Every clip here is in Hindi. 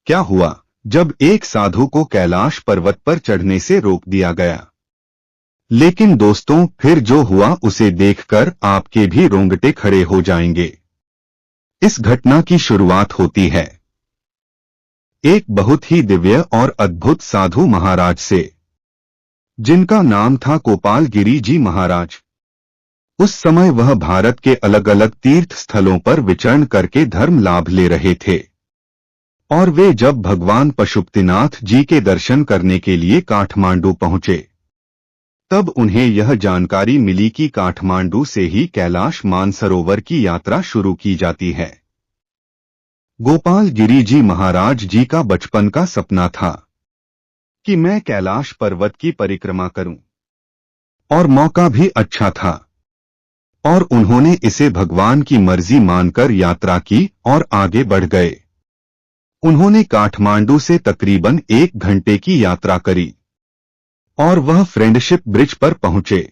क्या हुआ जब एक साधु को कैलाश पर्वत पर चढ़ने से रोक दिया गया। लेकिन दोस्तों, फिर जो हुआ उसे देखकर आपके भी रोंगटे खड़े हो जाएंगे। इस घटना की शुरुआत होती है एक बहुत ही दिव्य और अद्भुत साधु महाराज से, जिनका नाम था गोपाल गिरी जी महाराज। उस समय वह भारत के अलग अलग तीर्थ स्थलों पर विचरण करके धर्म लाभ ले रहे थे, और वे जब भगवान पशुपतिनाथ जी के दर्शन करने के लिए काठमांडू पहुंचे, तब उन्हें यह जानकारी मिली कि काठमांडू से ही कैलाश मानसरोवर की यात्रा शुरू की जाती है। गोपाल गिरी जी महाराज जी का बचपन का सपना था कि मैं कैलाश पर्वत की परिक्रमा करूं, और मौका भी अच्छा था, और उन्होंने इसे भगवान की मर्जी मानकर यात्रा की और आगे बढ़ गए। उन्होंने काठमांडू से तकरीबन 1 घंटे की यात्रा करी और वह फ्रेंडशिप ब्रिज पर पहुंचे,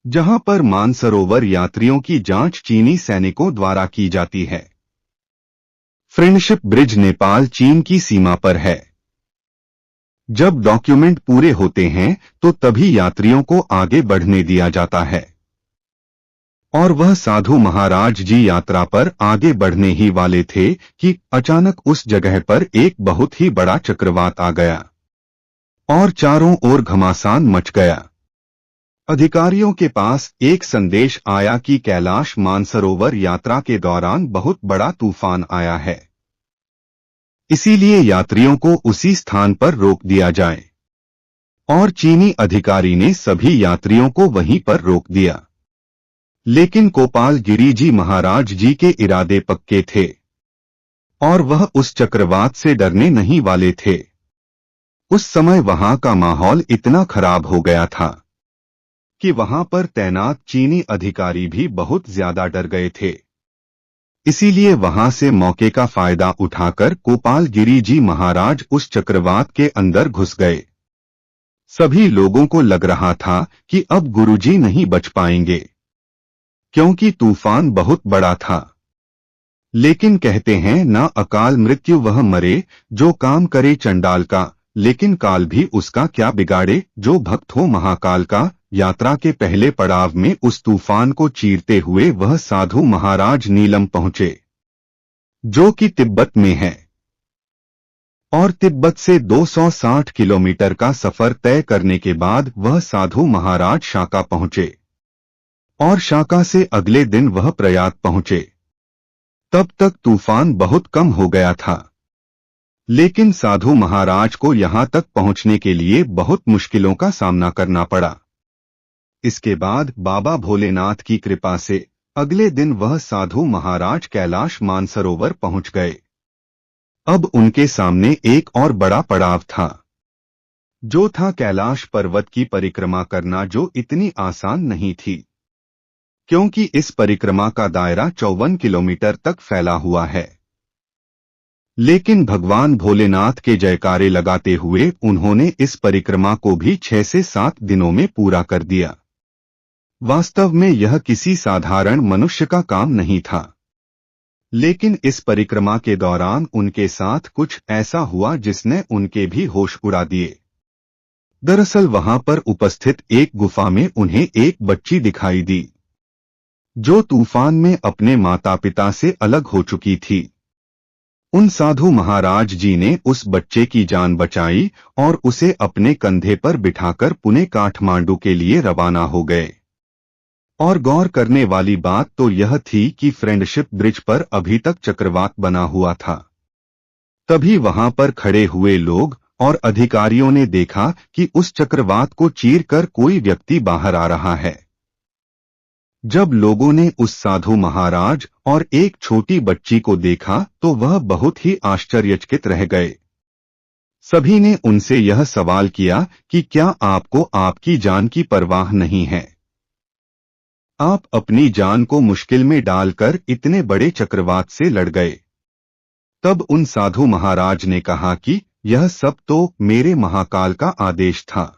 जहां पर मानसरोवर यात्रियों की जांच चीनी सैनिकों द्वारा की जाती है। फ्रेंडशिप ब्रिज नेपाल चीन की सीमा पर है। जब डॉक्यूमेंट पूरे होते हैं तो तभी यात्रियों को आगे बढ़ने दिया जाता है, और वह साधु महाराज जी यात्रा पर आगे बढ़ने ही वाले थे कि अचानक उस जगह पर एक बहुत ही बड़ा चक्रवात आ गया और चारों ओर घमासान मच गया। अधिकारियों के पास एक संदेश आया कि कैलाश मानसरोवर यात्रा के दौरान बहुत बड़ा तूफान आया है, इसीलिए यात्रियों को उसी स्थान पर रोक दिया जाए। और चीनी अधिकारी ने सभी यात्रियों को वहीं पर रोक दिया। लेकिन गोपाल गिरी जी महाराज जी के इरादे पक्के थे, और वह उस चक्रवात से डरने नहीं वाले थे। उस समय वहां का माहौल इतना खराब हो गया था कि वहां पर तैनात चीनी अधिकारी भी बहुत ज्यादा डर गए थे। इसीलिए वहां से मौके का फायदा उठाकर गोपाल गिरी जी महाराज उस चक्रवात के अंदर घुस गए। सभी लोगों को लग रहा था कि अब गुरुजी नहीं बच पाएंगे, क्योंकि तूफान बहुत बड़ा था। लेकिन कहते हैं ना अकाल मृत्यु वह मरे, जो काम करे चंडाल का, लेकिन काल भी उसका क्या बिगाड़े जो भक्त हो महाकाल का। यात्रा के पहले पड़ाव में उस तूफान को चीरते हुए वह साधु महाराज नीलम पहुंचे, जो कि तिब्बत में है, और तिब्बत से 260 किलोमीटर का सफर तय करने के बाद वह साधु महाराज शाका पहुंचे, और शाका से अगले दिन वह प्रयाग पहुंचे। तब तक तूफान बहुत कम हो गया था, लेकिन साधु महाराज को यहां तक पहुंचने के लिए बहुत मुश्किलों का सामना करना पड़ा। इसके बाद बाबा भोलेनाथ की कृपा से अगले दिन वह साधु महाराज कैलाश मानसरोवर पहुंच गए। अब उनके सामने एक और बड़ा पड़ाव था, जो था कैलाश पर्वत की परिक्रमा करना, जो इतनी आसान नहीं थी, क्योंकि इस परिक्रमा का दायरा 54 किलोमीटर तक फैला हुआ है। लेकिन भगवान भोलेनाथ के जयकारे लगाते हुए उन्होंने इस परिक्रमा को भी 6 से 7 दिनों में पूरा कर दिया। वास्तव में यह किसी साधारण मनुष्य का काम नहीं था, लेकिन इस परिक्रमा के दौरान उनके साथ कुछ ऐसा हुआ जिसने उनके भी होश उड़ा दिए। दरअसल वहां पर उपस्थित एक गुफा में उन्हें एक बच्ची दिखाई दी, जो तूफान में अपने माता पिता से अलग हो चुकी थी। उन साधु महाराज जी ने उस बच्चे की जान बचाई और उसे अपने कंधे पर बिठाकर पुणे काठमांडू के लिए रवाना हो गए। और गौर करने वाली बात तो यह थी कि फ्रेंडशिप ब्रिज पर अभी तक चक्रवात बना हुआ था। तभी वहां पर खड़े हुए लोग और अधिकारियों ने देखा कि उस चक्रवात को चीरकर कोई व्यक्ति बाहर आ रहा है। जब लोगों ने उस साधु महाराज और एक छोटी बच्ची को देखा तो वह बहुत ही आश्चर्यचकित रह गए। सभी ने उनसे यह सवाल किया कि क्या आपको आपकी जान की परवाह नहीं है? आप अपनी जान को मुश्किल में डालकर इतने बड़े चक्रवात से लड़ गए। तब उन साधु महाराज ने कहा कि यह सब तो मेरे महाकाल का आदेश था।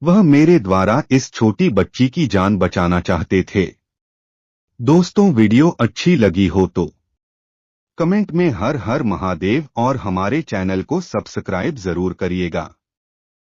वह मेरे द्वारा इस छोटी बच्ची की जान बचाना चाहते थे। दोस्तों, वीडियो अच्छी लगी हो तो कमेंट में हर हर महादेव और हमारे चैनल को सब्सक्राइब जरूर करिएगा।